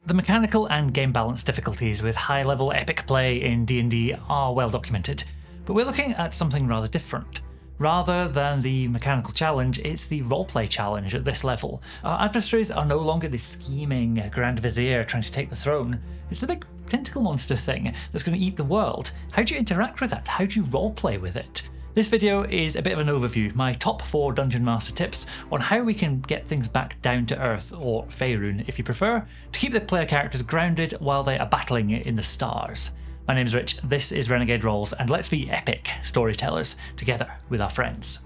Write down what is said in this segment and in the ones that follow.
The mechanical and game balance difficulties with high-level epic play in D&D are well documented, but we're looking at something rather different. Rather than the mechanical challenge, it's the roleplay challenge at this level. Our adversaries are no longer the scheming Grand Vizier trying to take the throne. It's the big tentacle monster thing that's going to eat the world. How do you interact with that? How do you roleplay with it? This video is a bit of an overview, my top 4 Dungeon Master tips on how we can get things back down to earth, or Faerun if you prefer, to keep the player characters grounded while they are battling in the stars. My name's Rich, this is Renegade Rolls, and let's be epic storytellers together with our friends.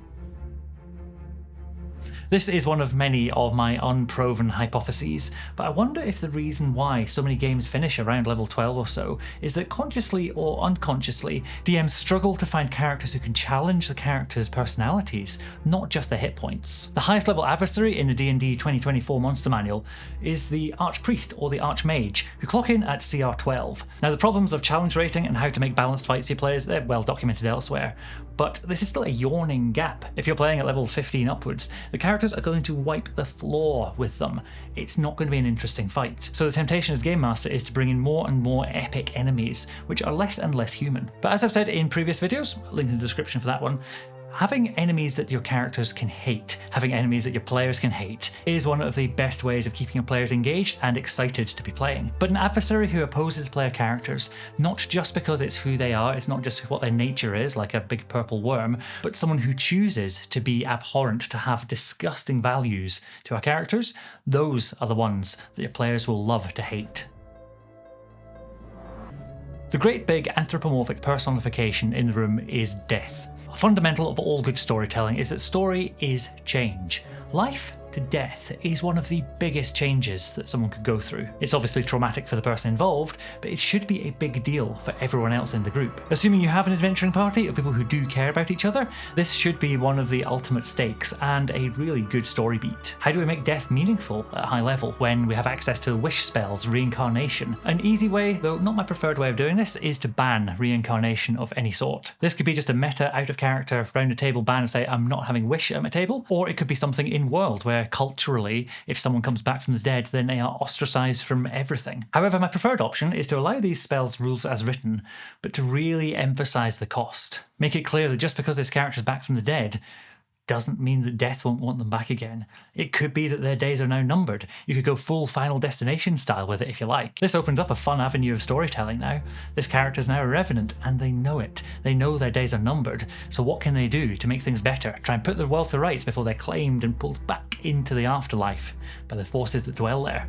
This is one of many of my unproven hypotheses, but I wonder if the reason why so many games finish around level 12 or so is that consciously or unconsciously, DMs struggle to find characters who can challenge the characters' personalities, not just their hit points. The highest level adversary in the D&D 2024 Monster Manual is the Archpriest or the Archmage, who clock in at CR 12. Now the problems of challenge rating and how to make balanced fights your players, they're well documented elsewhere, but this is still a yawning gap. If you're playing at level 15 upwards, the characters are going to wipe the floor with them. It's not going to be an interesting fight. So the temptation as Game Master is to bring in more and more epic enemies, which are less and less human. But as I've said in previous videos, link in the description for that one, having enemies that your characters can hate, having enemies that your players can hate, is one of the best ways of keeping your players engaged and excited to be playing. But an adversary who opposes player characters, not just because it's who they are, it's not just what their nature is, like a big purple worm, but someone who chooses to be abhorrent, to have disgusting values to our characters, those are the ones that your players will love to hate. The great big anthropomorphic personification in the room is death. A fundamental of all good storytelling is that story is change. Life to death is one of the biggest changes that someone could go through. It's obviously traumatic for the person involved, but it should be a big deal for everyone else in the group. Assuming you have an adventuring party of people who do care about each other, this should be one of the ultimate stakes and a really good story beat. How do we make death meaningful at a high level when we have access to wish spells, reincarnation? An easy way, though not my preferred way of doing this, is to ban reincarnation of any sort. This could be just a meta out of character round a table ban and say I'm not having wish at my table, or it could be something in world where culturally, if someone comes back from the dead, then they are ostracized from everything. However, my preferred option is to allow these spells rules as written, but to really emphasize the cost. Make it clear that just because this character's back from the dead doesn't mean that death won't want them back again. It could be that their days are now numbered. You could go full Final Destination style with it if you like. This opens up a fun avenue of storytelling now. This character's now a revenant and they know it. They know their days are numbered, so what can they do to make things better? Try and put their world to rights before they're claimed and pulled back into the afterlife by the forces that dwell there.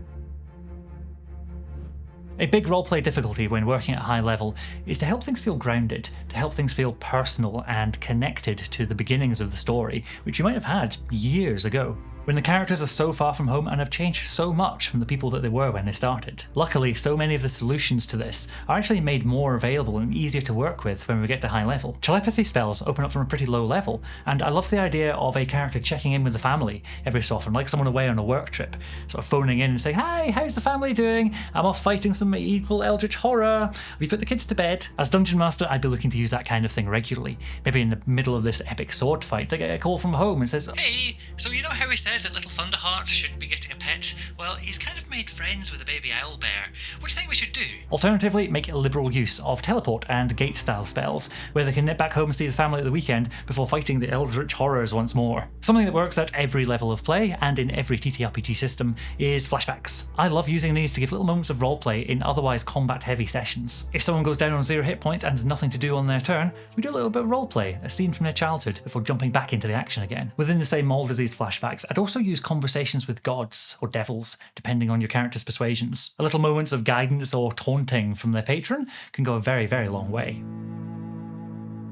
A big roleplay difficulty when working at a high level is to help things feel grounded, to help things feel personal and connected to the beginnings of the story, which you might have had years ago, when the characters are so far from home and have changed so much from the people that they were when they started. Luckily, so many of the solutions to this are actually made more available and easier to work with when we get to high level. Telepathy spells open up from a pretty low level, and I love the idea of a character checking in with the family every so often, like someone away on a work trip, sort of phoning in and saying, "Hi, how's the family doing? I'm off fighting some evil eldritch horror. Have you put the kids to bed?" As Dungeon Master, I'd be looking to use that kind of thing regularly. Maybe in the middle of this epic sword fight, they get a call from home and says, "Hey, so you know how we said that little Thunderheart shouldn't be getting a pet? Well, he's kind of made friends with a baby owlbear. What do you think we should do?" Alternatively, make liberal use of teleport and gate style spells, where they can nip back home and see the family at the weekend before fighting the eldritch horrors once more. Something that works at every level of play and in every TTRPG system is flashbacks. I love using these to give little moments of roleplay in otherwise combat heavy sessions. If someone goes down on 0 hit points and has nothing to do on their turn, we do a little bit of roleplay, a scene from their childhood, before jumping back into the action again. Within the same mold as these flashbacks, I'd also use conversations with gods or devils, depending on your character's persuasions. A little moments of guidance or taunting from their patron can go a very, very long way.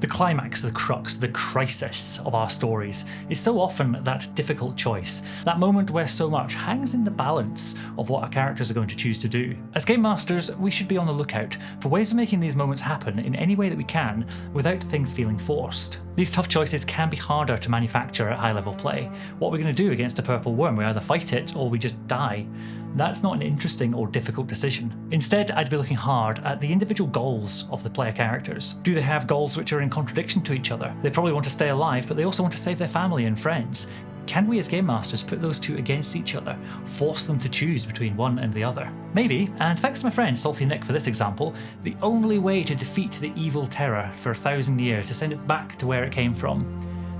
The climax, the crux, the crisis of our stories is so often that difficult choice, that moment where so much hangs in the balance of what our characters are going to choose to do. As Game Masters, we should be on the lookout for ways of making these moments happen in any way that we can without things feeling forced. These tough choices can be harder to manufacture at high level play. What are we going to do against a purple worm? We either fight it or we just die. That's not an interesting or difficult decision. Instead, I'd be looking hard at the individual goals of the player characters. Do they have goals which are in contradiction to each other? They probably want to stay alive, but they also want to save their family and friends. can we as game masters put those two against each other, force them to choose between one and the other? Maybe, and thanks to my friend Salty Nick for this example, the only way to defeat the evil terror for 1,000 years, to send it back to where it came from,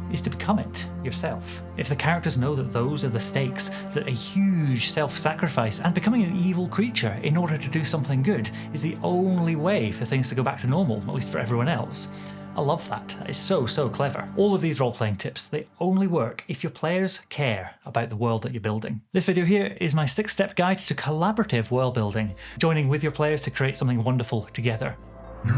is to become it yourself. If the characters know that those are the stakes, that a huge self-sacrifice and becoming an evil creature in order to do something good is the only way for things to go back to normal, at least for everyone else. I love that. That is so clever. All of these role-playing tips, they only work if your players care about the world that you're building. This video here is my 6-step guide to collaborative world building, joining with your players to create something wonderful together. You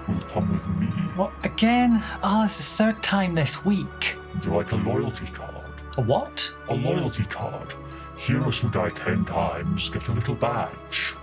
will come with me. What, again? Oh, it's the third time this week. Would you like a loyalty card? A what? A loyalty card. Heroes who die 10 times get a little badge.